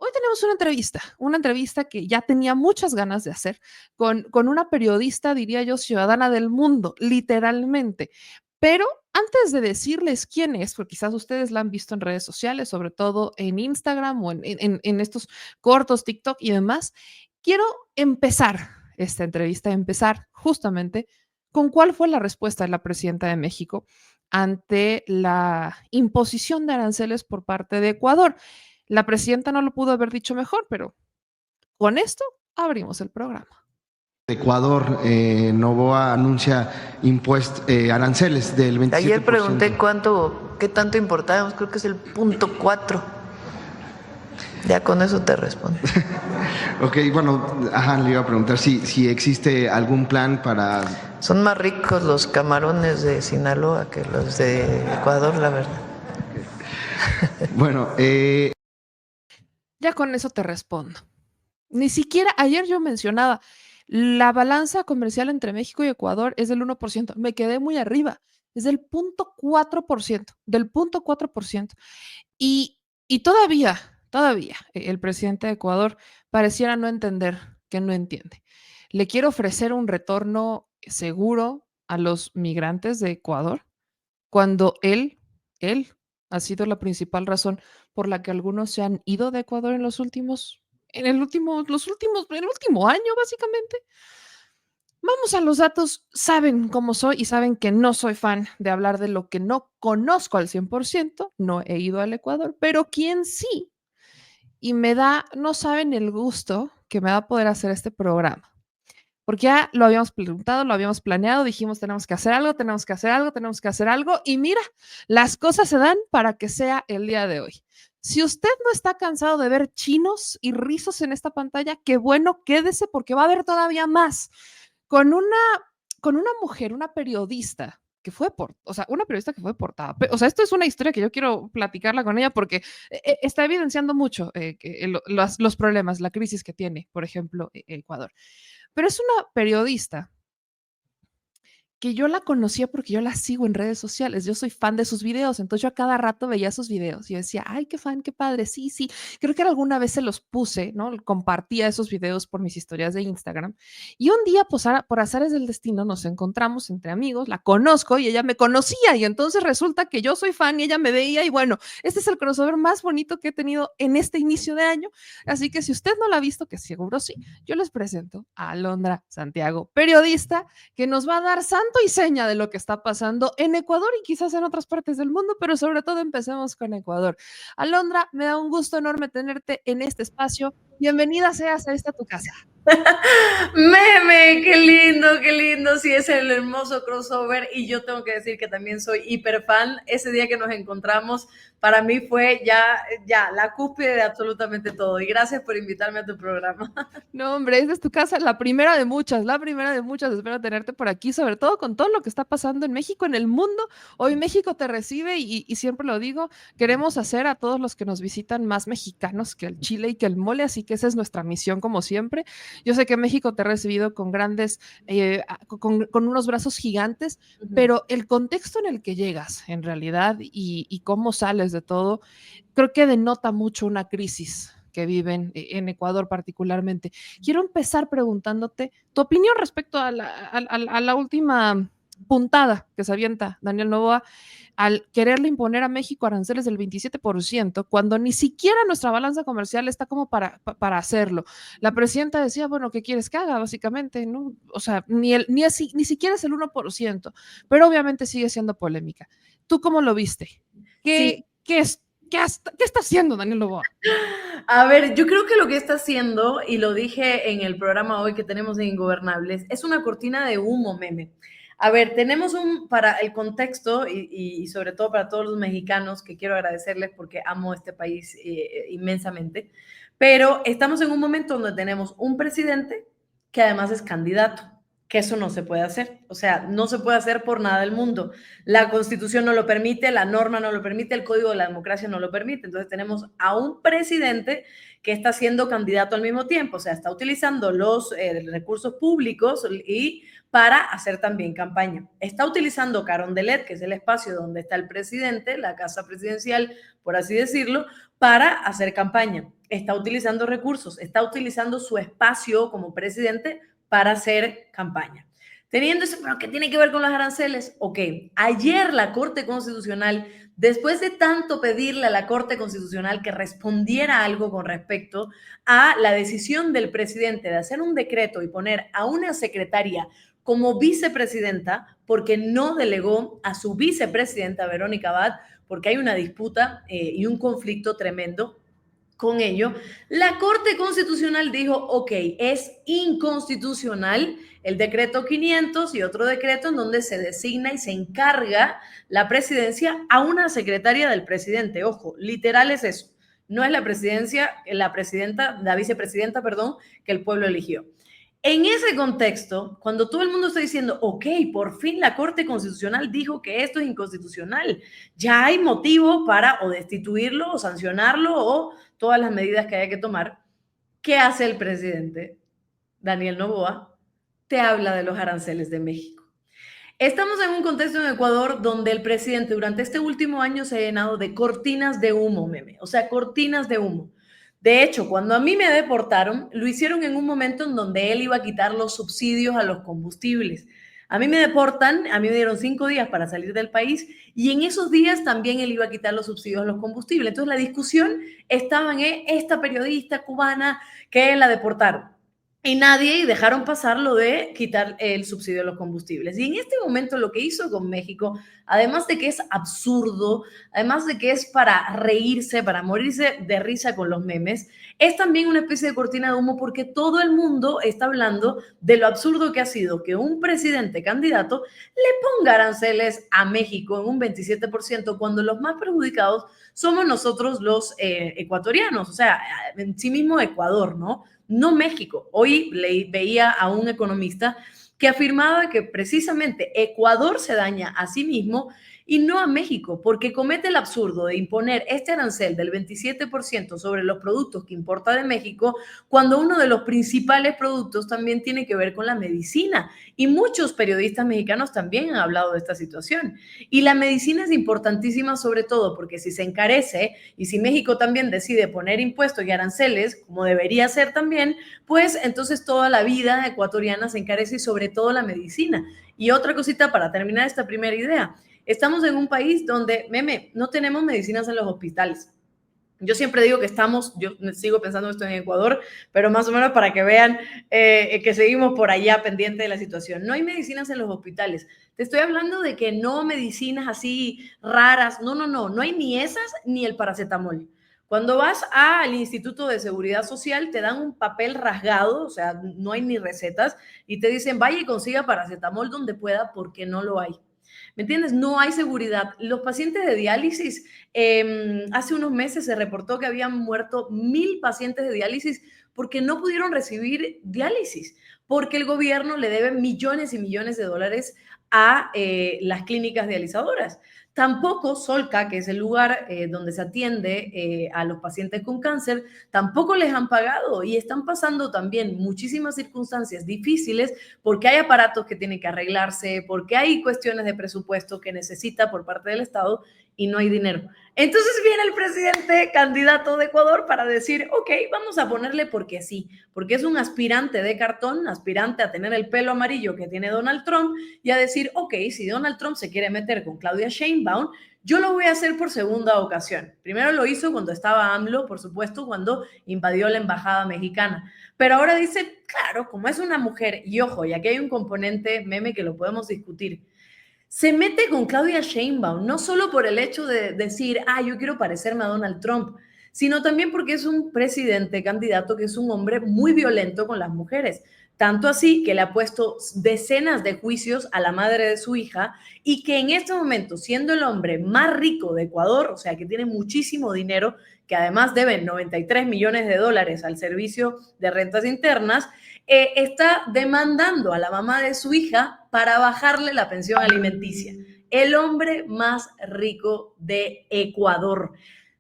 Hoy tenemos una entrevista que ya tenía muchas ganas de hacer con una periodista, diría yo, ciudadana del mundo, literalmente. Pero antes de decirles quién es, porque quizás ustedes la han visto en redes sociales, sobre todo en Instagram o en estos cortos, TikTok y demás, quiero empezar esta entrevista, empezar justamente con cuál fue la respuesta de la presidenta de México ante la imposición de aranceles por parte de Ecuador. La presidenta no lo pudo haber dicho mejor, pero con esto abrimos el programa. Ecuador, Novoa anuncia aranceles del 27%. Ayer pregunté qué tanto importábamos, creo que es el 0.4. Ya con eso te respondo. Ok, bueno, le iba a preguntar si existe algún plan para... Son más ricos los camarones de Sinaloa que los de Ecuador, la verdad. Bueno, ya con eso te respondo. Ni siquiera, ayer yo mencionaba, la balanza comercial entre México y Ecuador es del 1%. Me quedé muy arriba, es del 0.4%, del 0.4%. Y todavía, el presidente de Ecuador pareciera no entender que no entiende. Le quiere ofrecer un retorno seguro a los migrantes de Ecuador cuando él ha sido la principal razón por la que algunos se han ido de Ecuador en el último año, básicamente. Vamos a los datos. Saben cómo soy y saben que no soy fan de hablar de lo que no conozco al 100%. No he ido al Ecuador, pero quien sí, y no saben el gusto que me va a poder hacer este programa. Porque ya lo habíamos preguntado, lo habíamos planeado, dijimos tenemos que hacer algo, tenemos que hacer algo, tenemos que hacer algo. Y mira, las cosas se dan para que sea el día de hoy. Si usted no está cansado de ver chinos y rizos en esta pantalla, qué bueno, quédese porque va a haber todavía más. Con una mujer, una periodista que fue una periodista que fue portada. O sea, esto es una historia que yo quiero platicarla con ella porque está evidenciando mucho los problemas, la crisis que tiene, por ejemplo, Ecuador. Pero es una periodista que yo la conocía porque yo la sigo en redes sociales, yo soy fan de sus videos, entonces yo a cada rato veía sus videos y yo decía, ay, qué fan, qué padre, sí, creo que alguna vez se los puse, ¿no? Compartía esos videos por mis historias de Instagram y un día, pues, por azares del destino, nos encontramos entre amigos, la conozco y ella me conocía y entonces resulta que yo soy fan y ella me veía y bueno, este es el crossover más bonito que he tenido en este inicio de año, así que si usted no la ha visto, que seguro sí, yo les presento a Alondra Santiago, periodista que nos va a dar santo y seña de lo que está pasando en Ecuador y quizás en otras partes del mundo, pero sobre todo empecemos con Ecuador. Alondra, me da un gusto enorme tenerte en este espacio. Bienvenida seas a esta tu casa. Meme, qué lindo, sí, es el hermoso crossover y yo tengo que decir que también soy hiper fan. Ese día que nos encontramos, para mí fue ya la cúspide de absolutamente todo y gracias por invitarme a tu programa. No, hombre, esta es tu casa, la primera de muchas, espero tenerte por aquí, sobre todo con todo lo que está pasando en México, en el mundo. Hoy México te recibe y siempre lo digo, queremos hacer a todos los que nos visitan más mexicanos que el chile y que el mole, así que esa es nuestra misión como siempre. Yo sé que México te ha recibido con grandes, con unos brazos gigantes, pero el contexto en el que llegas en realidad y cómo sales de todo, creo que denota mucho una crisis que viven en Ecuador particularmente. Quiero empezar preguntándote tu opinión respecto a la última puntada que se avienta Daniel Noboa al quererle imponer a México aranceles del 27%, cuando ni siquiera nuestra balanza comercial está como para hacerlo. La presidenta decía, bueno, ¿qué quieres que haga? Básicamente, ¿no? O sea, ni siquiera es el 1%, pero obviamente sigue siendo polémica. ¿Tú cómo lo viste? ¿Qué está haciendo Daniel Noboa? A ver, yo creo que lo que está haciendo, y lo dije en el programa hoy que tenemos en Ingobernables, es una cortina de humo, meme. A ver, tenemos para el contexto y sobre todo para todos los mexicanos, que quiero agradecerles porque amo este país inmensamente, pero estamos en un momento donde tenemos un presidente que además es candidato, que eso no se puede hacer, o sea, no se puede hacer por nada del mundo. La Constitución no lo permite, la norma no lo permite, el Código de la Democracia no lo permite. Entonces tenemos a un presidente que está siendo candidato al mismo tiempo, o sea, está utilizando los recursos públicos y para hacer también campaña. Está utilizando Carondelet, que es el espacio donde está el presidente, la casa presidencial, por así decirlo, para hacer campaña. está utilizando recursos, está utilizando su espacio como presidente para hacer campaña. Teniendo eso, ¿pero qué tiene que ver con los aranceles? Ok, ayer la Corte Constitucional, después de tanto pedirle a la Corte Constitucional que respondiera algo con respecto a la decisión del presidente de hacer un decreto y poner a una secretaria como vicepresidenta, porque no delegó a su vicepresidenta, Verónica Abad, porque hay una disputa y un conflicto tremendo con ello, la Corte Constitucional dijo, ok, es inconstitucional el decreto 500 y otro decreto en donde se designa y se encarga la presidencia a una secretaria del presidente. Ojo, literal es eso. No es la presidencia, la vicepresidenta, perdón, que el pueblo eligió. En ese contexto, cuando todo el mundo está diciendo, ok, por fin la Corte Constitucional dijo que esto es inconstitucional, ya hay motivo para o destituirlo o sancionarlo o todas las medidas que haya que tomar, ¿qué hace el presidente? Daniel Noboa te habla de los aranceles de México. Estamos en un contexto en Ecuador donde el presidente durante este último año se ha llenado de cortinas de humo, meme, o sea, cortinas de humo. De hecho, cuando a mí me deportaron, lo hicieron en un momento en donde él iba a quitar los subsidios a los combustibles. A mí me deportan, a mí me dieron 5 días para salir del país y en esos días también él iba a quitar los subsidios a los combustibles. Entonces la discusión estaba en esta periodista cubana que la deportaron. Y nadie dejaron pasar lo de quitar el subsidio a los combustibles. Y en este momento lo que hizo con México, además de que es absurdo, además de que es para reírse, para morirse de risa con los memes, es también una especie de cortina de humo porque todo el mundo está hablando de lo absurdo que ha sido que un presidente candidato le ponga aranceles a México en un 27% cuando los más perjudicados somos nosotros los ecuatorianos, o sea, en sí mismo Ecuador, ¿no? No México. Hoy veía a un economista que afirmaba que precisamente Ecuador se daña a sí mismo y no a México, porque comete el absurdo de imponer este arancel del 27% sobre los productos que importa de México, cuando uno de los principales productos también tiene que ver con la medicina. Y muchos periodistas mexicanos también han hablado de esta situación. Y la medicina es importantísima sobre todo porque si se encarece y si México también decide poner impuestos y aranceles, como debería ser también, pues entonces toda la vida ecuatoriana se encarece y sobre todo la medicina. Y otra cosita para terminar esta primera idea. Estamos en un país donde, meme, no tenemos medicinas en los hospitales. Yo siempre digo que yo sigo pensando esto en Ecuador, pero más o menos para que vean que seguimos por allá pendiente de la situación. No hay medicinas en los hospitales. Te estoy hablando de que no medicinas así raras. No hay ni esas ni el paracetamol. Cuando vas al Instituto de Seguridad Social, te dan un papel rasgado, o sea, no hay ni recetas, y te dicen, vaya y consiga paracetamol donde pueda porque no lo hay. ¿Me entiendes? No hay seguridad. Los pacientes de diálisis, hace unos meses se reportó que habían muerto 1,000 pacientes de diálisis porque no pudieron recibir diálisis, porque el gobierno le debe millones y millones de dólares a las clínicas dializadoras. Tampoco Solca, que es el lugar donde se atiende a los pacientes con cáncer, tampoco les han pagado y están pasando también muchísimas circunstancias difíciles porque hay aparatos que tienen que arreglarse, porque hay cuestiones de presupuesto que necesita por parte del Estado y no hay dinero. Entonces viene el presidente candidato de Ecuador para decir, ok, vamos a ponerle porque sí, porque es un aspirante de cartón, aspirante a tener el pelo amarillo que tiene Donald Trump y a decir, ok, si Donald Trump se quiere meter con Claudia Sheinbaum, yo lo voy a hacer por segunda ocasión. Primero lo hizo cuando estaba AMLO, por supuesto, cuando invadió la embajada mexicana. Pero ahora dice, claro, como es una mujer, y ojo, y aquí hay un componente meme que lo podemos discutir, se mete con Claudia Sheinbaum, no solo por el hecho de decir, yo quiero parecerme a Donald Trump, sino también porque es un presidente candidato que es un hombre muy violento con las mujeres. Tanto así que le ha puesto decenas de juicios a la madre de su hija y que en este momento, siendo el hombre más rico de Ecuador, o sea, que tiene muchísimo dinero, que además debe 93 millones de dólares al servicio de rentas internas, está demandando a la mamá de su hija para bajarle la pensión alimenticia. El hombre más rico de Ecuador.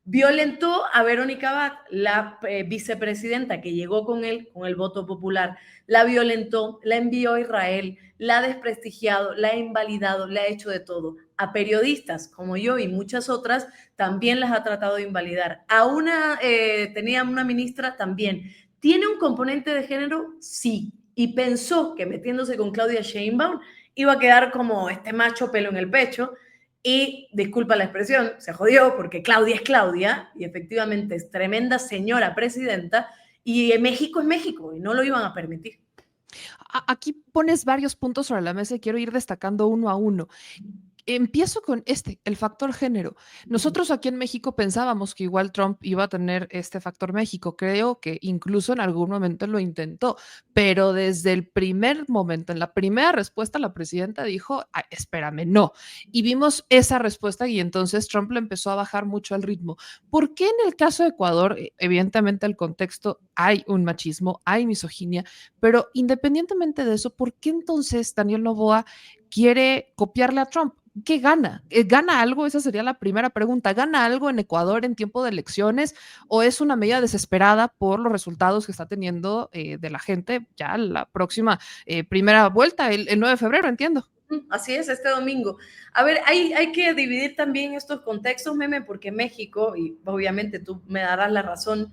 Violentó a Verónica Abad, la vicepresidenta que llegó con él, con el voto popular. La violentó, la envió a Israel, la ha desprestigiado, la ha invalidado, le ha hecho de todo. A periodistas como yo y muchas otras también las ha tratado de invalidar. Tenía una ministra también. ¿Tiene un componente de género? Sí. Y pensó que metiéndose con Claudia Sheinbaum iba a quedar como este macho pelo en el pecho. Y, disculpa la expresión, se jodió porque Claudia es Claudia y efectivamente es tremenda señora presidenta y México es México y no lo iban a permitir. Aquí pones varios puntos sobre la mesa y quiero ir destacando uno a uno. Empiezo con el factor género. Nosotros aquí en México pensábamos que igual Trump iba a tener este factor México. Creo que incluso en algún momento lo intentó, pero desde el primer momento, en la primera respuesta, la presidenta dijo, espérame, no. Y vimos esa respuesta y entonces Trump le empezó a bajar mucho el ritmo. ¿Por qué en el caso de Ecuador, evidentemente el contexto, hay un machismo, hay misoginia, pero independientemente de eso, ¿por qué entonces Daniel Noboa quiere copiarle a Trump? ¿Qué gana? ¿Gana algo? Esa sería la primera pregunta. ¿Gana algo en Ecuador en tiempo de elecciones o es una medida desesperada por los resultados que está teniendo de la gente ya la próxima primera vuelta, el 9 de febrero, entiendo? Así es, este domingo. A ver, hay que dividir también estos contextos, Meme, porque México, y obviamente tú me darás la razón,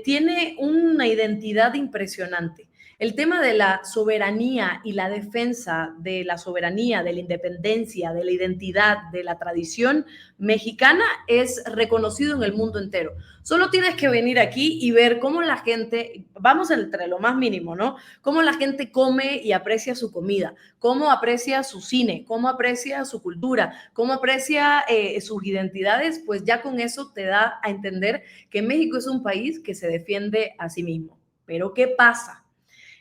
tiene una identidad impresionante. El tema de la soberanía y la defensa de la soberanía, de la independencia, de la identidad, de la tradición mexicana es reconocido en el mundo entero. Solo tienes que venir aquí y ver cómo la gente, vamos entre lo más mínimo, ¿no? Cómo la gente come y aprecia su comida, cómo aprecia su cine, cómo aprecia su cultura, cómo aprecia sus identidades, pues ya con eso te da a entender que México es un país que se defiende a sí mismo. Pero ¿qué pasa?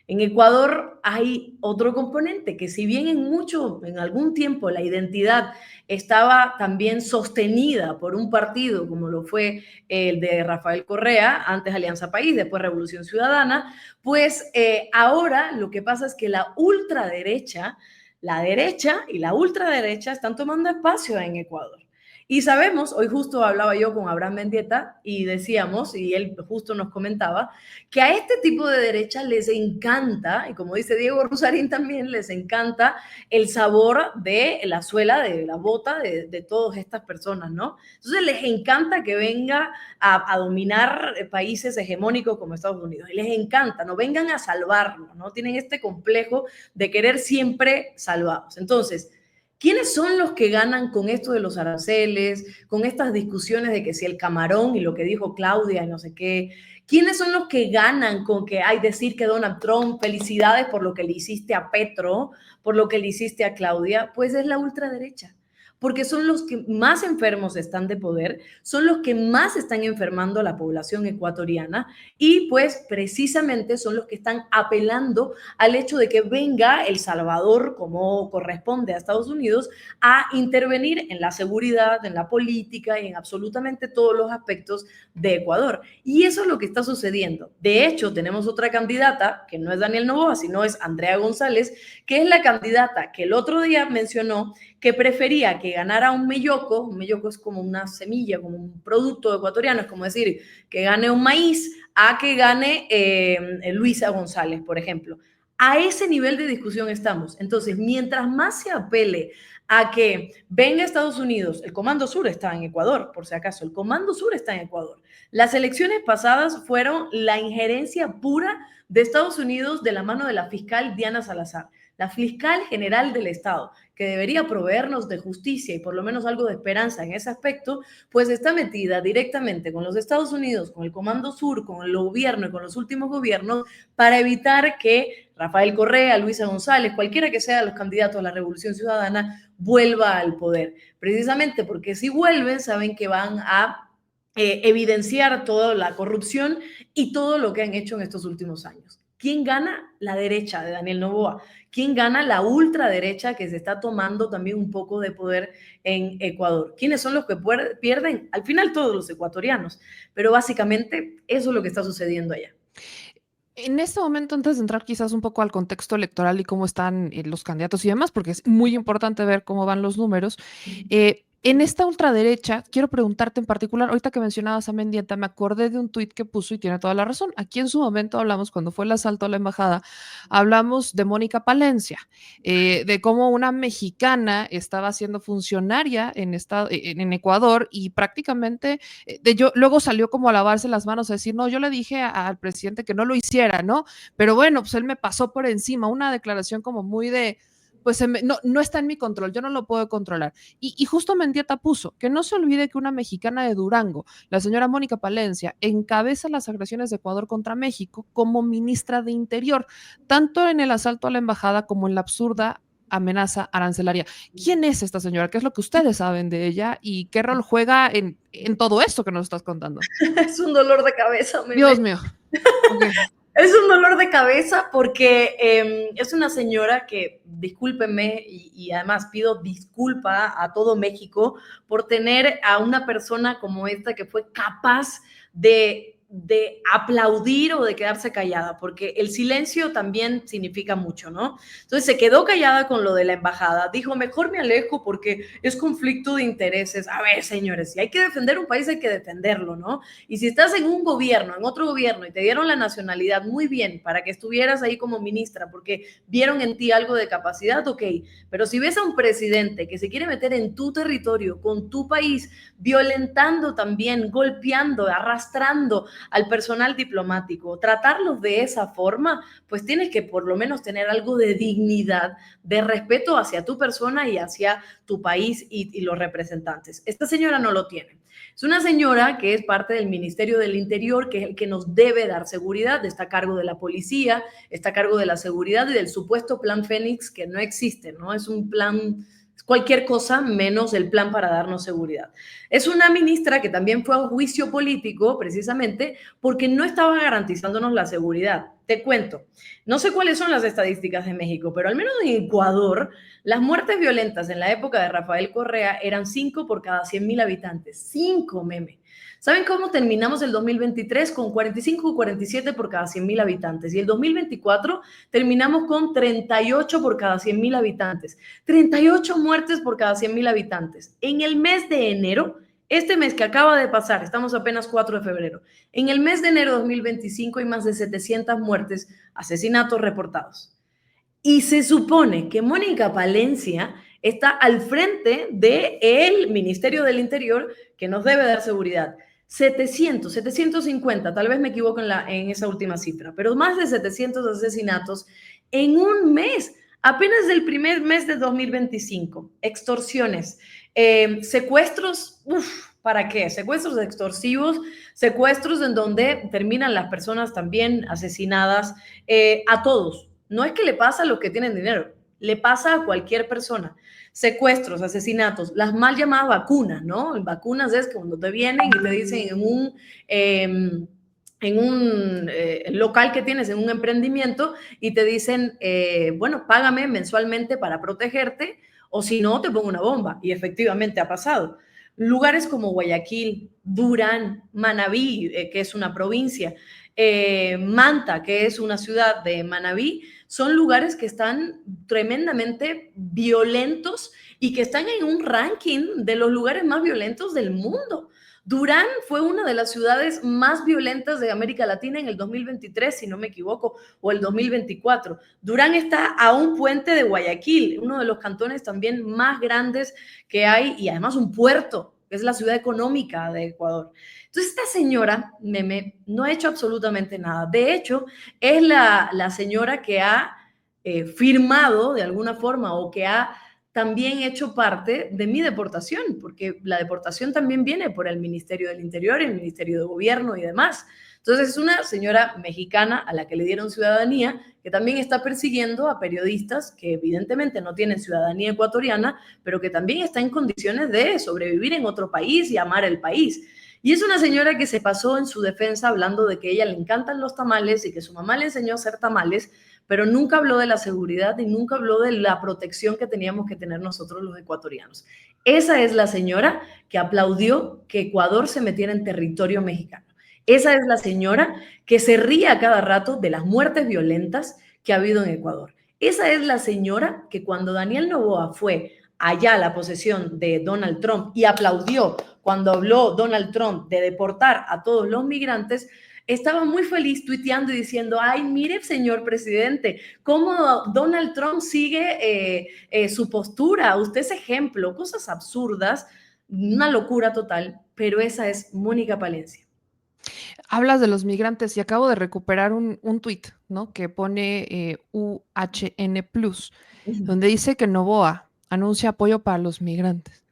En Ecuador hay otro componente que si bien en algún tiempo la identidad estaba también sostenida por un partido como lo fue el de Rafael Correa, antes Alianza País, después Revolución Ciudadana, pues ahora lo que pasa es que la ultraderecha, la derecha y la ultraderecha están tomando espacio en Ecuador. Y sabemos, hoy justo hablaba yo con Abraham Mendieta y decíamos, y él justo nos comentaba, que a este tipo de derecha les encanta, y como dice Diego Rusarín también, les encanta el sabor de la suela, de la bota de todas estas personas, ¿no? Entonces les encanta que venga a dominar países hegemónicos como Estados Unidos, y les encanta, no vengan a salvarlo, ¿no? Tienen este complejo de querer siempre salvados. Entonces, ¿quiénes son los que ganan con esto de los aranceles, con estas discusiones de que si el camarón y lo que dijo Claudia y no sé qué? ¿Quiénes son los que ganan con que hay decir que Donald Trump, felicidades por lo que le hiciste a Petro, por lo que le hiciste a Claudia? Pues es la ultraderecha, porque son los que más enfermos están de poder, son los que más están enfermando a la población ecuatoriana y pues precisamente son los que están apelando al hecho de que venga El Salvador, como corresponde a Estados Unidos, a intervenir en la seguridad, en la política y en absolutamente todos los aspectos de Ecuador. Y eso es lo que está sucediendo. De hecho, tenemos otra candidata, que no es Daniel Noboa, sino es Andrea González, que es la candidata que el otro día mencionó que prefería que ganara un melloco es como una semilla, como un producto ecuatoriano, es como decir, que gane un maíz a que gane Luisa González, por ejemplo. A ese nivel de discusión estamos. Entonces, mientras más se apele a que venga Estados Unidos, el Comando Sur está en Ecuador, por si acaso, el Comando Sur está en Ecuador. Las elecciones pasadas fueron la injerencia pura de Estados Unidos de la mano de la fiscal Diana Salazar, la fiscal general del Estado, que debería proveernos de justicia y por lo menos algo de esperanza en ese aspecto, pues está metida directamente con los Estados Unidos, con el Comando Sur, con el gobierno y con los últimos gobiernos para evitar que Rafael Correa, Luisa González, cualquiera que sea los candidatos a la Revolución Ciudadana, vuelva al poder. Precisamente porque si vuelven, saben que van a evidenciar toda la corrupción y todo lo que han hecho en estos últimos años. ¿Quién gana? La derecha de Daniel Noboa. ¿Quién gana? La ultraderecha que se está tomando también un poco de poder en Ecuador. ¿Quiénes son los que pierden? Al final todos los ecuatorianos, pero básicamente eso es lo que está sucediendo allá. En este momento, antes de entrar quizás un poco al contexto electoral y cómo están los candidatos y demás, porque es muy importante ver cómo van los números, En esta ultraderecha, quiero preguntarte en particular, ahorita que mencionabas a Mendieta, me acordé de un tuit que puso y tiene toda la razón. Aquí en su momento hablamos, cuando fue el asalto a la embajada, hablamos de Mónica Palencia, de cómo una mexicana estaba siendo funcionaria en Ecuador y prácticamente luego salió como a lavarse las manos, a decir, no, yo le dije al presidente que no lo hiciera, ¿no? Pero bueno, pues él me pasó por encima, una declaración como muy de pues no está en mi control, yo no lo puedo controlar. Y justo Mendieta puso que no se olvide que una mexicana de Durango, la señora Mónica Palencia, encabeza las agresiones de Ecuador contra México como ministra de Interior, tanto en el asalto a la embajada como en la absurda amenaza arancelaria. ¿Quién es esta señora? ¿Qué es lo que ustedes saben de ella? ¿Y qué rol juega en todo esto que nos estás contando? Es un dolor de cabeza, Dios mío. Okay. Es un dolor de cabeza porque es una señora que, discúlpenme, y además pido disculpa a todo México por tener a una persona como esta que fue capaz de aplaudir o de quedarse callada, porque el silencio también significa mucho, ¿no? Entonces se quedó callada con lo de la embajada, dijo, mejor me alejo porque es conflicto de intereses. A ver, señores, si hay que defender un país, hay que defenderlo, ¿no? Y si estás en un gobierno, en otro gobierno, y te dieron la nacionalidad, muy bien, para que estuvieras ahí como ministra, porque vieron en ti algo de capacidad, ok, pero si ves a un presidente que se quiere meter en tu territorio, con tu país, violentando también, golpeando, arrastrando al personal diplomático, tratarlos de esa forma, pues tienes que por lo menos tener algo de dignidad, de respeto hacia tu persona y hacia tu país y los representantes. Esta señora no lo tiene. Es una señora que es parte del Ministerio del Interior, que es el que nos debe dar seguridad, está a cargo de la policía, está a cargo de la seguridad y del supuesto plan Fénix, que no existe, ¿no? Es un plan, cualquier cosa menos el plan para darnos seguridad. Es una ministra que también fue a un juicio político precisamente porque no estaba garantizándonos la seguridad. Te cuento, no sé cuáles son las estadísticas de México, pero al menos en Ecuador, las muertes violentas en la época de Rafael Correa eran 5 por cada 100,000 habitantes. 5, meme. ¿Saben cómo terminamos el 2023? Con 45 o 47 por cada 100,000 habitantes. Y el 2024 terminamos con 38 por cada 100,000 habitantes. 38 muertes por cada 100,000 habitantes. En el mes de enero, este mes que acaba de pasar, estamos apenas 4 de febrero, en el mes de enero de 2025 hay más de 700 muertes, asesinatos reportados. Y se supone que Mónica Palencia está al frente del Ministerio del Interior, que nos debe dar seguridad. 700, 750, tal vez me equivoco en esa última cifra, pero más de 700 asesinatos en un mes, apenas del primer mes de 2025. Extorsiones, secuestros, ¿para qué? Secuestros extorsivos, secuestros en donde terminan las personas también asesinadas, a todos. No es que le pasa a los que tienen dinero, le pasa a cualquier persona. Secuestros, asesinatos, las mal llamadas vacunas, ¿no? Vacunas es que cuando te vienen y te dicen en un local que tienes, en un emprendimiento, y te dicen, bueno, págame mensualmente para protegerte, o si no, te pongo una bomba. Y efectivamente ha pasado. Lugares como Guayaquil, Durán, Manabí, que es una provincia, Manta, que es una ciudad de Manabí, son lugares que están tremendamente violentos y que están en un ranking de los lugares más violentos del mundo. Durán fue una de las ciudades más violentas de América Latina en el 2023, si no me equivoco, o el 2024. Durán está a un puente de Guayaquil, uno de los cantones también más grandes que hay, y además un puerto, que es la ciudad económica de Ecuador. Entonces, esta señora, Meme, no ha hecho absolutamente nada. De hecho, es la señora que ha firmado de alguna forma o que ha también hecho parte de mi deportación, porque la deportación también viene por el Ministerio del Interior, el Ministerio de Gobierno y demás. Entonces es una señora mexicana a la que le dieron ciudadanía, que también está persiguiendo a periodistas que evidentemente no tienen ciudadanía ecuatoriana, pero que también está en condiciones de sobrevivir en otro país y amar el país. Y es una señora que se pasó en su defensa hablando de que a ella le encantan los tamales y que su mamá le enseñó a hacer tamales, pero nunca habló de la seguridad y nunca habló de la protección que teníamos que tener nosotros los ecuatorianos. Esa es la señora que aplaudió que Ecuador se metiera en territorio mexicano. Esa es la señora que se ríe a cada rato de las muertes violentas que ha habido en Ecuador. Esa es la señora que cuando Daniel Noboa fue allá la posesión de Donald Trump y aplaudió cuando habló Donald Trump de deportar a todos los migrantes, estaba muy feliz tuiteando y diciendo, ay, mire, señor presidente, cómo Donald Trump sigue su postura, usted es ejemplo, cosas absurdas, una locura total, pero esa es Mónica Palencia. Hablas de los migrantes y acabo de recuperar un tuit, ¿no? Que pone UHN Plus, donde dice que Novoa anuncia apoyo para los migrantes.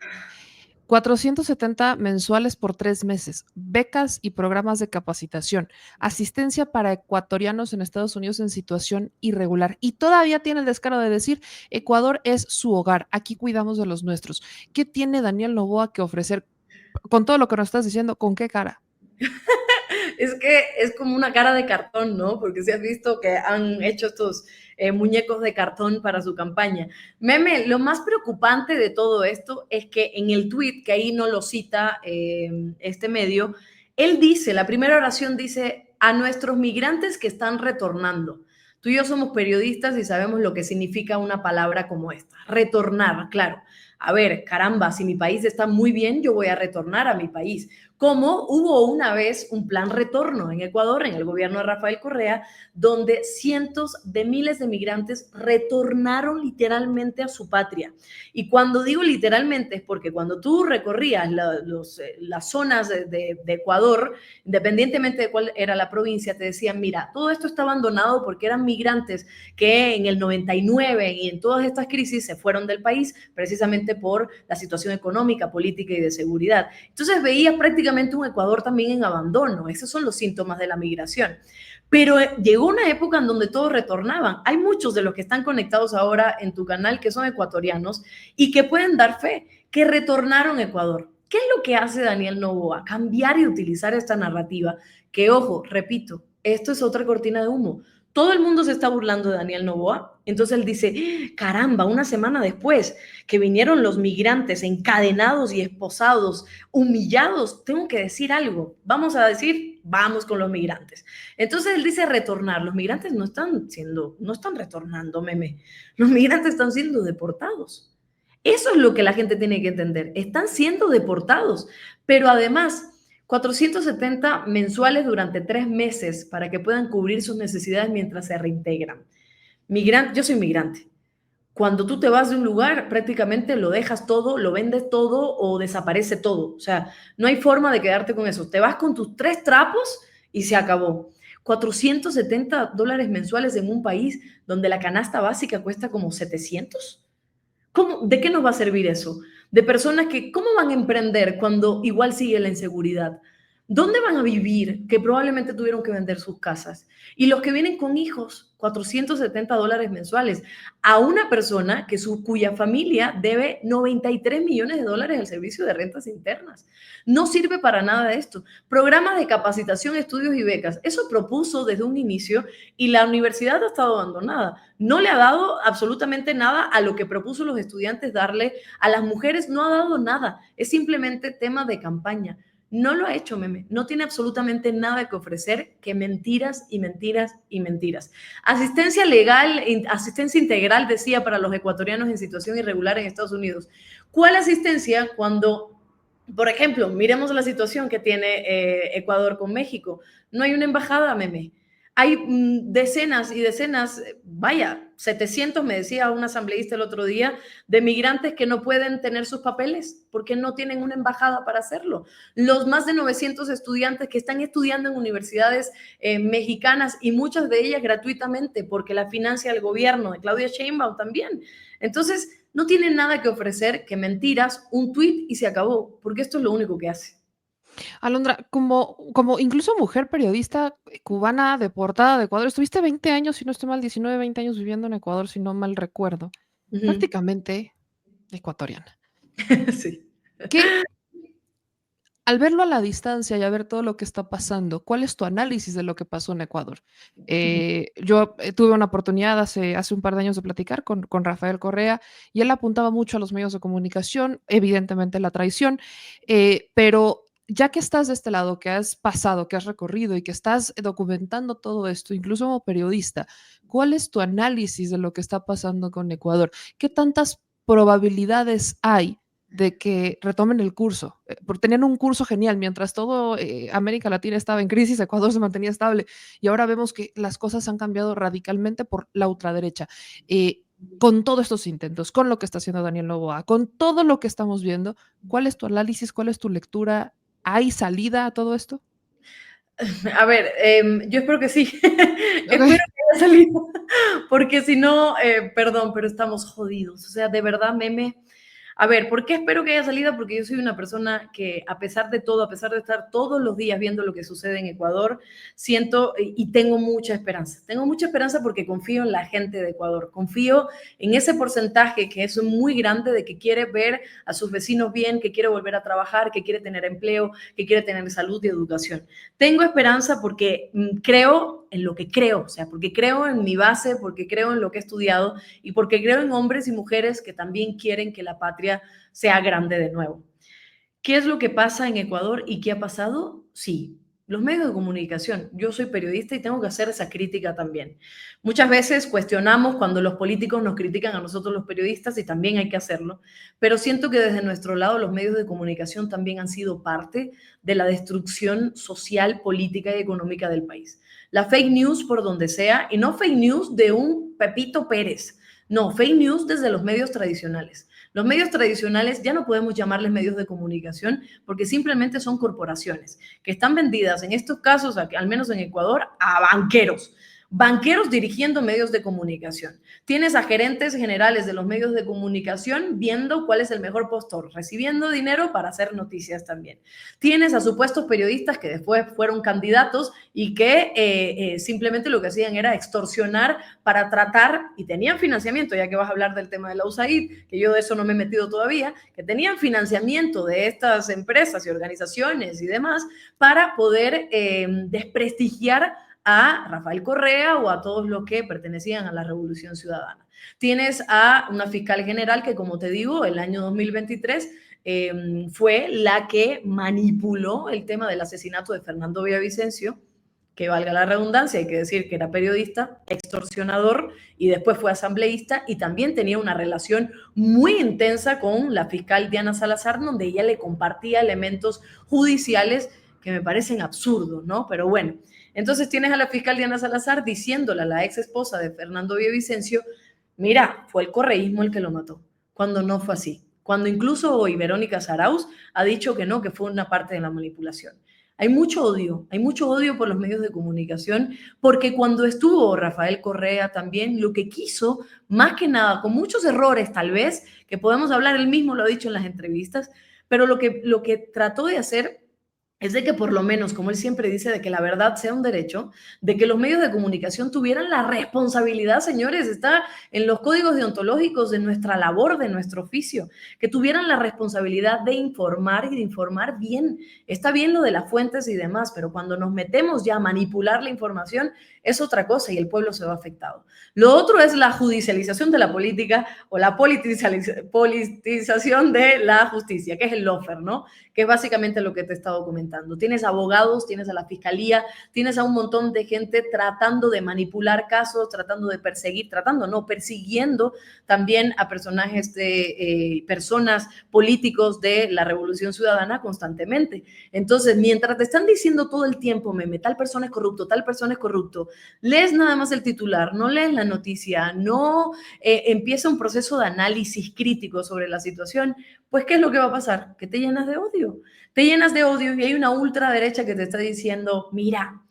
470 mensuales por 3 meses, becas y programas de capacitación, asistencia para ecuatorianos en Estados Unidos en situación irregular. Y todavía tiene el descaro de decir, Ecuador es su hogar, aquí cuidamos de los nuestros. ¿Qué tiene Daniel Noboa que ofrecer con todo lo que nos estás diciendo? ¿Con qué cara? Es que es como una cara de cartón, ¿no? Porque se ha visto que han hecho estos muñecos de cartón para su campaña. Meme, lo más preocupante de todo esto es que en el tweet, que ahí no lo cita este medio, él dice, la primera oración dice, a nuestros migrantes que están retornando. Tú y yo somos periodistas y sabemos lo que significa una palabra como esta, retornar, claro. A ver, caramba, si mi país está muy bien, yo voy a retornar a mi país. Como hubo una vez un plan retorno en Ecuador, en el gobierno de Rafael Correa, donde cientos de miles de migrantes retornaron literalmente a su patria. Y cuando digo literalmente es porque cuando tú recorrías las zonas de Ecuador, independientemente de cuál era la provincia, te decían, mira, todo esto está abandonado porque eran migrantes que en el 99 y en todas estas crisis se fueron del país precisamente por la situación económica, política y de seguridad. Entonces veías prácticamente un Ecuador también en abandono. Esos son los síntomas de la migración. Pero llegó una época en donde todos retornaban. Hay muchos de los que están conectados ahora en tu canal que son ecuatorianos y que pueden dar fe que retornaron a Ecuador. ¿Qué es lo que hace Daniel Noboa? Cambiar y utilizar esta narrativa que, ojo, repito, esto es otra cortina de humo. Todo el mundo se está burlando de Daniel Noboa. Entonces él dice, caramba, una semana después que vinieron los migrantes encadenados y esposados, humillados, tengo que decir algo. Vamos a decir, vamos con los migrantes. Entonces él dice retornar. Los migrantes no están retornando, meme. Los migrantes están siendo deportados. Eso es lo que la gente tiene que entender. Están siendo deportados, pero además 470 mensuales durante 3 meses para que puedan cubrir sus necesidades mientras se reintegran. Yo soy migrante. Cuando tú te vas de un lugar, prácticamente lo dejas todo, lo vendes todo o desaparece todo. O sea, no hay forma de quedarte con eso. Te vas con tus 3 trapos y se acabó. $470 mensuales en un país donde la canasta básica cuesta como 700. ¿De qué nos va a servir eso? De personas que, ¿cómo van a emprender cuando igual sigue la inseguridad? ¿Dónde van a vivir? Que probablemente tuvieron que vender sus casas. Y los que vienen con hijos, $470 mensuales, a una persona cuya familia debe $93 millones al Servicio de Rentas Internas. No sirve para nada de esto. Programas de capacitación, estudios y becas. Eso propuso desde un inicio y la universidad ha estado abandonada. No le ha dado absolutamente nada a lo que propuso los estudiantes darle a las mujeres. No ha dado nada. Es simplemente tema de campaña. No lo ha hecho, meme. No tiene absolutamente nada que ofrecer que mentiras y mentiras y mentiras. Asistencia legal, asistencia integral, decía, para los ecuatorianos en situación irregular en Estados Unidos. ¿Cuál asistencia cuando, por ejemplo, miremos la situación que tiene Ecuador con México? No hay una embajada, meme. Hay decenas y decenas, 700, me decía un asambleísta el otro día, de migrantes que no pueden tener sus papeles porque no tienen una embajada para hacerlo. Los más de 900 estudiantes que están estudiando en universidades mexicanas y muchas de ellas gratuitamente porque la financia el gobierno de Claudia Sheinbaum también. Entonces, no tienen nada que ofrecer que mentiras, un tuit y se acabó, porque esto es lo único que hace. Alondra, como incluso mujer periodista cubana deportada de Ecuador, estuviste 20 años, si no estoy mal, 19, 20 años viviendo en Ecuador, si no mal recuerdo, prácticamente ecuatoriana. Sí. Al verlo a la distancia y a ver todo lo que está pasando, ¿cuál es tu análisis de lo que pasó en Ecuador? Yo tuve una oportunidad hace un par de años de platicar con Rafael Correa y él apuntaba mucho a los medios de comunicación, evidentemente la traición, pero ya que estás de este lado, que has pasado, que has recorrido y que estás documentando todo esto, incluso como periodista, ¿cuál es tu análisis de lo que está pasando con Ecuador? ¿Qué tantas probabilidades hay de que retomen el curso? Porque tenían un curso genial, mientras todo América Latina estaba en crisis, Ecuador se mantenía estable, y ahora vemos que las cosas han cambiado radicalmente por la ultraderecha. Con todos estos intentos, con lo que está haciendo Daniel Noboa, con todo lo que estamos viendo, ¿cuál es tu análisis? ¿Cuál es tu lectura? ¿Hay salida a todo esto? A ver, yo espero que sí. Espero Okay. que haya salido, porque si no, perdón, pero estamos jodidos. O sea, de verdad, meme. A ver, ¿por qué espero que haya salido? Porque yo soy una persona que, a pesar de todo, a pesar de estar todos los días viendo lo que sucede en Ecuador, siento y tengo mucha esperanza. Tengo mucha esperanza porque confío en la gente de Ecuador. Confío en ese porcentaje que es muy grande de que quiere ver a sus vecinos bien, que quiere volver a trabajar, que quiere tener empleo, que quiere tener salud y educación. Tengo esperanza porque creo en lo que creo, o sea, porque creo en mi base, porque creo en lo que he estudiado y porque creo en hombres y mujeres que también quieren que la patria sea grande de nuevo. ¿Qué es lo que pasa en Ecuador y qué ha pasado? Sí, los medios de comunicación. Yo soy periodista y tengo que hacer esa crítica también. Muchas veces cuestionamos cuando los políticos nos critican a nosotros los periodistas y también hay que hacerlo, pero siento que desde nuestro lado los medios de comunicación también han sido parte de la destrucción social, política y económica del país. La fake news por donde sea, y no fake news de un Pepito Pérez, no, fake news desde los medios tradicionales. Los medios tradicionales ya no podemos llamarles medios de comunicación porque simplemente son corporaciones que están vendidas en estos casos, al menos en Ecuador, a banqueros. Banqueros dirigiendo medios de comunicación. Tienes a gerentes generales de los medios de comunicación viendo cuál es el mejor postor, recibiendo dinero para hacer noticias también. Tienes a supuestos periodistas que después fueron candidatos y que simplemente lo que hacían era extorsionar para tratar, y tenían financiamiento, ya que vas a hablar del tema de la USAID, que yo de eso no me he metido todavía, que tenían financiamiento de estas empresas y organizaciones y demás para poder desprestigiar a Rafael Correa o a todos los que pertenecían a la Revolución Ciudadana. Tienes a una fiscal general que, como te digo, el año 2023 fue la que manipuló el tema del asesinato de Fernando Villavicencio, que valga la redundancia, hay que decir que era periodista, extorsionador y después fue asambleísta y también tenía una relación muy intensa con la fiscal Diana Salazar, donde ella le compartía elementos judiciales que me parecen absurdos, ¿no? Pero bueno, entonces tienes a la fiscal Diana Salazar diciéndole a la ex esposa de Fernando Villavicencio, mira, fue el correísmo el que lo mató, cuando no fue así. Cuando incluso hoy Verónica Sarauz ha dicho que no, que fue una parte de la manipulación. Hay mucho odio por los medios de comunicación, porque cuando estuvo Rafael Correa también, lo que quiso, más que nada, con muchos errores tal vez, que podemos hablar, él mismo lo ha dicho en las entrevistas, pero lo que trató de hacer es de que por lo menos, como él siempre dice, de que la verdad sea un derecho, de que los medios de comunicación tuvieran la responsabilidad, señores, está en los códigos deontológicos de nuestra labor, de nuestro oficio, que tuvieran la responsabilidad de informar y de informar bien. Está bien lo de las fuentes y demás, pero cuando nos metemos ya a manipular la información, es otra cosa y el pueblo se va afectado. Lo otro es la judicialización de la política o la politización de la justicia, que es el lawfare, ¿no? Que es básicamente lo que te he estado comentando. Tienes abogados, tienes a la fiscalía, tienes a un montón de gente tratando de manipular casos, tratando de perseguir, persiguiendo también a personajes personas políticos de la Revolución Ciudadana constantemente. Entonces, mientras te están diciendo todo el tiempo, meme, tal persona es corrupto, lees nada más el titular, no lees la noticia, no empieza un proceso de análisis crítico sobre la situación, pues ¿qué es lo que va a pasar? Que te llenas de odio. Te llenas de odio y hay una ultraderecha que te está diciendo, mira,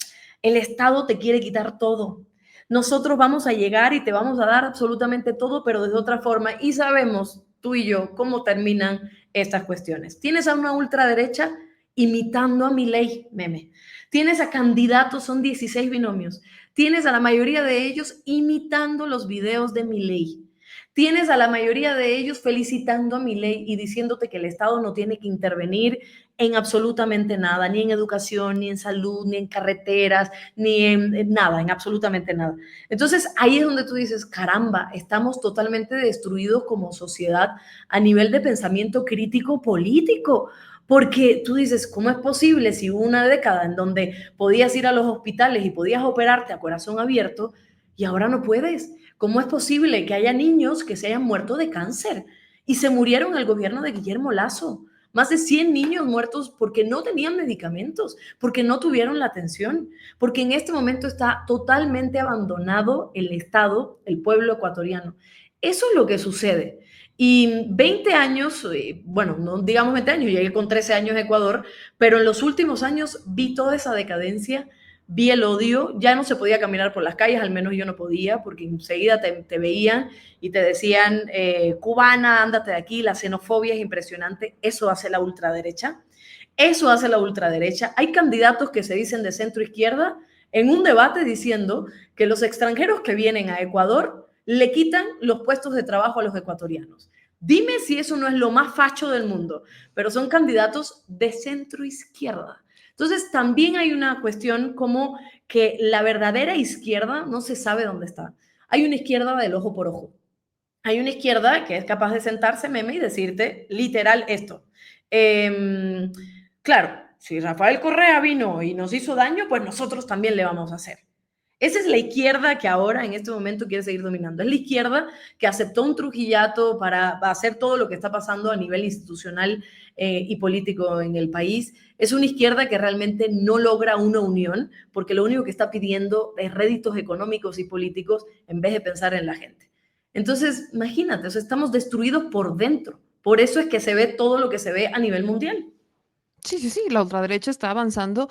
el Estado te quiere quitar todo. Nosotros vamos a llegar y te vamos a dar absolutamente todo, pero de otra forma. Y sabemos, tú y yo, cómo terminan estas cuestiones. Tienes a una ultraderecha imitando a Milei, meme. Tienes a candidatos, son 16 binomios. Tienes a la mayoría de ellos imitando los videos de Milei. Tienes a la mayoría de ellos felicitando a Milei y diciéndote que el Estado no tiene que intervenir en absolutamente nada, ni en educación, ni en salud, ni en carreteras, ni en nada, en absolutamente nada. Entonces ahí es donde tú dices, caramba, estamos totalmente destruidos como sociedad a nivel de pensamiento crítico político. Porque tú dices, ¿cómo es posible si hubo una década en donde podías ir a los hospitales y podías operarte a corazón abierto y ahora no puedes? ¿Cómo es posible que haya niños que se hayan muerto de cáncer? y se murieron en el gobierno de Guillermo Lazo. Más de 100 niños muertos porque no tenían medicamentos, porque no tuvieron la atención, porque en este momento está totalmente abandonado el Estado, el pueblo ecuatoriano. Eso es lo que sucede. Y 20 años, bueno, no digamos 20 años, llegué con 13 años a Ecuador, pero en los últimos años vi toda esa decadencia, vi el odio, ya no se podía caminar por las calles, al menos yo no podía, porque enseguida te veían y te decían, cubana, ándate de aquí, la xenofobia es impresionante, eso hace la ultraderecha, eso hace la ultraderecha. Hay candidatos que se dicen de centro izquierda en un debate diciendo que los extranjeros que vienen a Ecuador le quitan los puestos de trabajo a los ecuatorianos. Dime si eso no es lo más facho del mundo, pero son candidatos de centro izquierda. Entonces, también hay una cuestión como que la verdadera izquierda no se sabe dónde está. Hay una izquierda del ojo por ojo. Hay una izquierda que es capaz de sentarse, meme, y decirte literal esto. Claro, si Rafael Correa vino y nos hizo daño, pues nosotros también le vamos a hacer. Esa es la izquierda que ahora en este momento quiere seguir dominando. Es la izquierda que aceptó un trujillato para hacer todo lo que está pasando a nivel institucional y político en el país. Es una izquierda que realmente no logra una unión porque lo único que está pidiendo es réditos económicos y políticos en vez de pensar en la gente. Entonces, imagínate, o sea, estamos destruidos por dentro. Por eso es que se ve todo lo que se ve a nivel mundial. Sí, sí, sí, la ultraderecha está avanzando,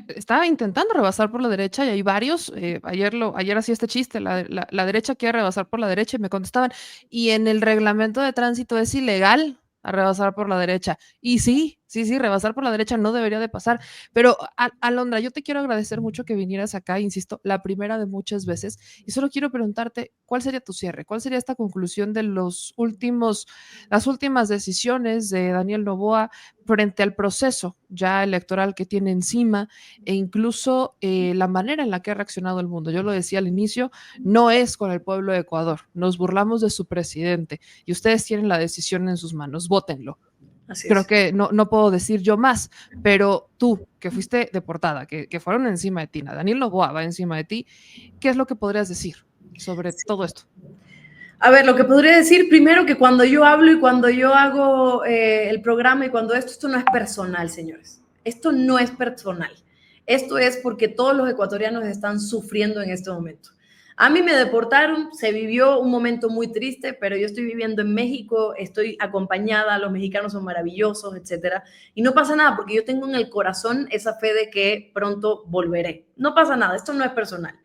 está intentando rebasar por la derecha y hay varios, ayer hacía este chiste, la derecha quiere rebasar por la derecha y me contestaban, y en el reglamento de tránsito es ilegal a rebasar por la derecha. Y sí, sí, sí, rebasar por la derecha no debería de pasar. Pero Alondra, yo te quiero agradecer mucho que vinieras acá, insisto, la primera de muchas veces, y solo quiero preguntarte, ¿cuál sería tu cierre? ¿Cuál sería esta conclusión de las últimas decisiones de Daniel Noboa frente al proceso ya electoral que tiene encima e incluso la manera en la que ha reaccionado el mundo? Yo lo decía al inicio, no es con el pueblo de Ecuador, nos burlamos de su presidente y ustedes tienen la decisión en sus manos, vótenlo. Así Creo es. que no puedo decir yo más, pero tú, que fuiste deportada, que fueron encima de ti, Daniel Noboa va encima de ti, ¿qué es lo que podrías decir sobre todo esto? A ver, lo que podría decir primero que cuando yo hablo y cuando yo hago el programa y cuando esto no es personal, señores. Esto no es personal. Esto es porque todos los ecuatorianos están sufriendo en este momento. A mí me deportaron, se vivió un momento muy triste, pero yo estoy viviendo en México, estoy acompañada, los mexicanos son maravillosos, etcétera, y no pasa nada porque yo tengo en el corazón esa fe de que pronto volveré. No pasa nada, esto no es personal.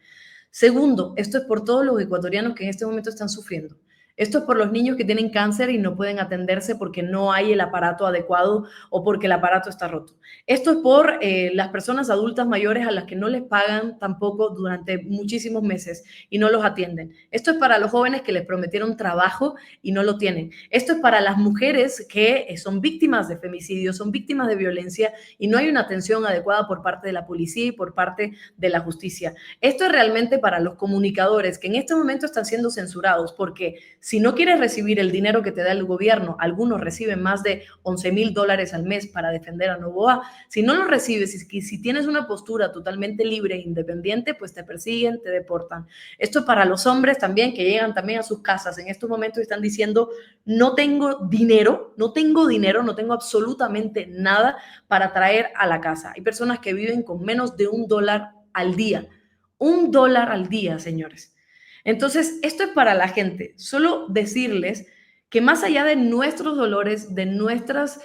Segundo, esto es por todos los ecuatorianos que en este momento están sufriendo. Esto es por los niños que tienen cáncer y no pueden atenderse porque no hay el aparato adecuado o porque el aparato está roto. Esto es por las personas adultas mayores a las que no les pagan tampoco durante muchísimos meses y no los atienden. Esto es para los jóvenes que les prometieron trabajo y no lo tienen. Esto es para las mujeres que son víctimas de femicidio, son víctimas de violencia y no hay una atención adecuada por parte de la policía y por parte de la justicia. Esto es realmente para los comunicadores que en este momento están siendo censurados porque si no quieres recibir el dinero que te da el gobierno, algunos reciben más de $11,000 al mes para defender a Noboa. Si no lo recibes y si tienes una postura totalmente libre e independiente, pues te persiguen, te deportan. Esto es para los hombres también que llegan también a sus casas en estos momentos y están diciendo, no tengo dinero, no tengo absolutamente nada para traer a la casa. Hay personas que viven con menos de $1 al día. $1 al día, señores. Entonces, esto es para la gente. Solo decirles que más allá de nuestros dolores, de nuestras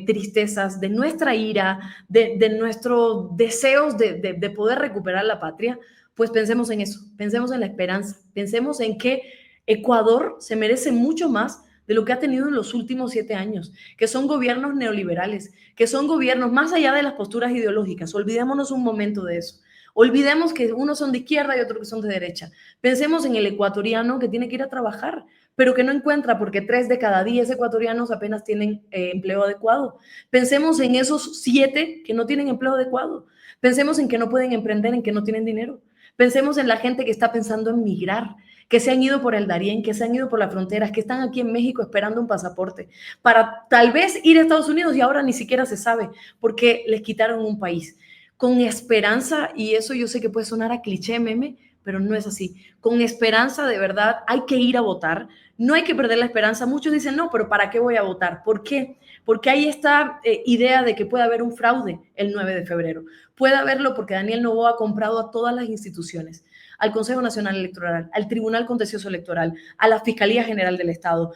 tristezas, de nuestra ira, de nuestros deseos de poder recuperar la patria, pues pensemos en eso, pensemos en la esperanza, pensemos en que Ecuador se merece mucho más de lo que ha tenido en los últimos 7 años, que son gobiernos neoliberales, que son gobiernos más allá de las posturas ideológicas. Olvidémonos un momento de eso. Olvidemos que unos son de izquierda y otros que son de derecha. Pensemos en el ecuatoriano que tiene que ir a trabajar, pero que no encuentra porque 3 de cada 10 ecuatorianos apenas tienen empleo adecuado. Pensemos en esos 7 que no tienen empleo adecuado. Pensemos en que no pueden emprender, en que no tienen dinero. Pensemos en la gente que está pensando en migrar, que se han ido por el Darién, que se han ido por las fronteras, que están aquí en México esperando un pasaporte para tal vez ir a Estados Unidos y ahora ni siquiera se sabe porque les quitaron un país. Con esperanza, y eso yo sé que puede sonar a cliché, meme, pero no es así. Con esperanza, de verdad, hay que ir a votar. No hay que perder la esperanza. Muchos dicen, no, pero ¿para qué voy a votar? ¿Por qué? Porque hay esta idea de que puede haber un fraude el 9 de febrero. Puede haberlo porque Daniel Noboa ha comprado a todas las instituciones, al Consejo Nacional Electoral, al Tribunal Contencioso Electoral, a la Fiscalía General del Estado,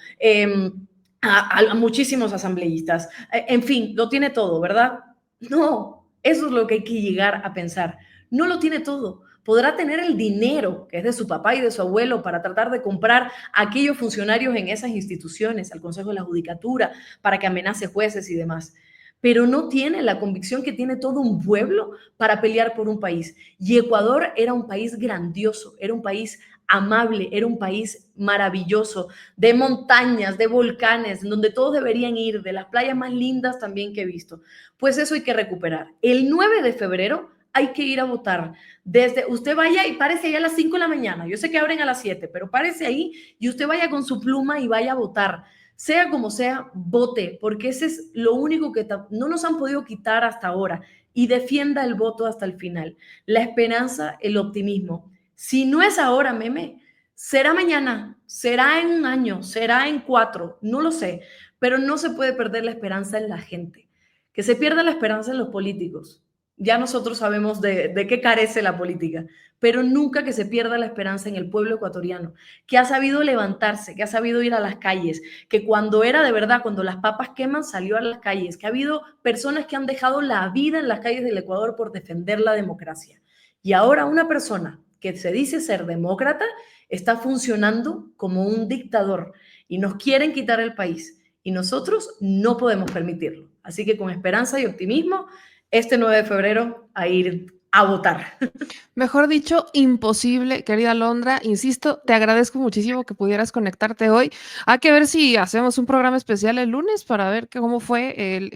a muchísimos asambleístas. En fin, lo tiene todo, ¿verdad? No, eso es lo que hay que llegar a pensar. No lo tiene todo. Podrá tener el dinero que es de su papá y de su abuelo para tratar de comprar a aquellos funcionarios en esas instituciones, al Consejo de la Judicatura, para que amenace jueces y demás. Pero no tiene la convicción que tiene todo un pueblo para pelear por un país. Y Ecuador era un país grandioso, era un país amable, era un país maravilloso, de montañas, de volcanes, donde todos deberían ir, de las playas más lindas también que he visto. Pues eso hay que recuperar. El 9 de febrero hay que ir a votar. Desde usted vaya y párese ahí a las 5 de la mañana. Yo sé que abren a las 7, pero párese ahí y usted vaya con su pluma y vaya a votar. Sea como sea, vote, porque ese es lo único que no nos han podido quitar hasta ahora. Y defienda el voto hasta el final. La esperanza, el optimismo. Si no es ahora, meme, será mañana, será en un año, será en 4, no lo sé, pero no se puede perder la esperanza en la gente. Que se pierda la esperanza en los políticos. Ya nosotros sabemos de qué carece la política, pero nunca que se pierda la esperanza en el pueblo ecuatoriano, que ha sabido levantarse, que ha sabido ir a las calles, que cuando era de verdad, cuando las papas queman, salió a las calles, que ha habido personas que han dejado la vida en las calles del Ecuador por defender la democracia. Y ahora una persona que se dice ser demócrata está funcionando como un dictador y nos quieren quitar el país y nosotros no podemos permitirlo. Así que con esperanza y optimismo, este 9 de febrero a ir a votar. Mejor dicho, imposible, querida Londra. Insisto, te agradezco muchísimo que pudieras conectarte hoy. Hay que ver si hacemos un programa especial el lunes para ver cómo fue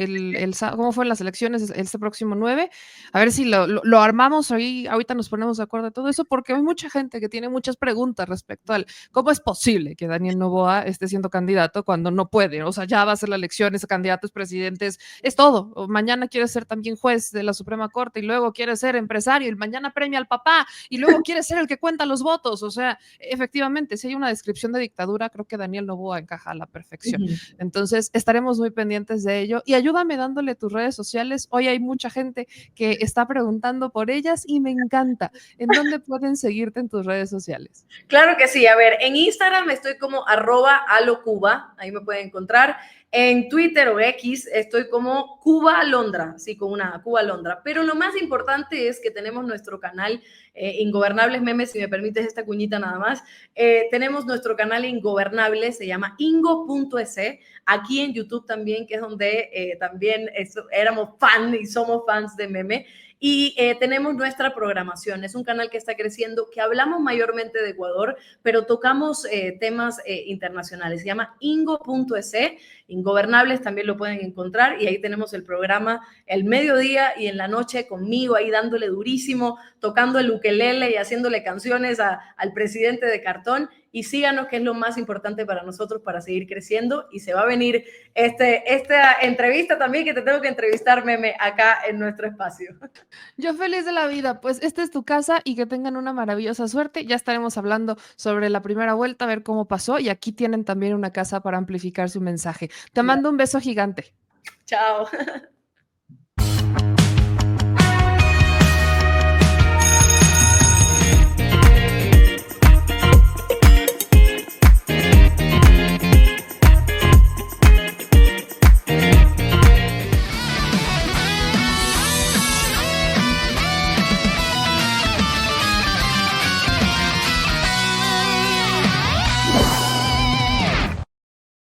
cómo fueron las elecciones este próximo 9. A ver si lo armamos ahí. Ahorita nos ponemos de acuerdo de todo eso, porque hay mucha gente que tiene muchas preguntas respecto al cómo es posible que Daniel Noboa esté siendo candidato cuando no puede. O sea, ya va a ser la elección, es candidato, es presidente, es todo. O mañana quiere ser también juez de la Suprema Corte y luego quiere ser empresario y mañana premia al papá y luego quiere ser el que cuenta los votos. O sea, efectivamente, si hay una descripción de dictadura, creo que Daniel Noboa encaja a la perfección. Entonces, estaremos muy pendientes de ello y ayúdame dándole tus redes sociales. Hoy hay mucha gente que está preguntando por ellas y me encanta. ¿En dónde pueden seguirte en tus redes sociales? Claro que sí. A ver, en Instagram estoy como @alocuba, ahí me pueden encontrar. En Twitter o X estoy como Cuba Londra, sí, con una Cuba Londra. Pero lo más importante es que tenemos nuestro canal Ingobernables Memes, si me permites esta cuñita nada más. Tenemos nuestro canal Ingobernable, se llama ingo.es, aquí en YouTube también, que es donde también éramos fans y somos fans de Meme. Y tenemos nuestra programación. Es un canal que está creciendo, que hablamos mayormente de Ecuador, pero tocamos temas internacionales. Se llama ingo.es. Ingobernables también lo pueden encontrar y ahí tenemos el programa el mediodía y en la noche conmigo ahí dándole durísimo, tocando el ukelele y haciéndole canciones al presidente de cartón. Y síganos, que es lo más importante para nosotros para seguir creciendo. Y se va a venir esta entrevista también, que te tengo que entrevistar, Meme, acá en nuestro espacio. Yo feliz de la vida, pues esta es tu casa y que tengan una maravillosa suerte. Ya estaremos hablando sobre la primera vuelta, a ver cómo pasó y aquí tienen también una casa para amplificar su mensaje. Te mando un beso gigante. Chao.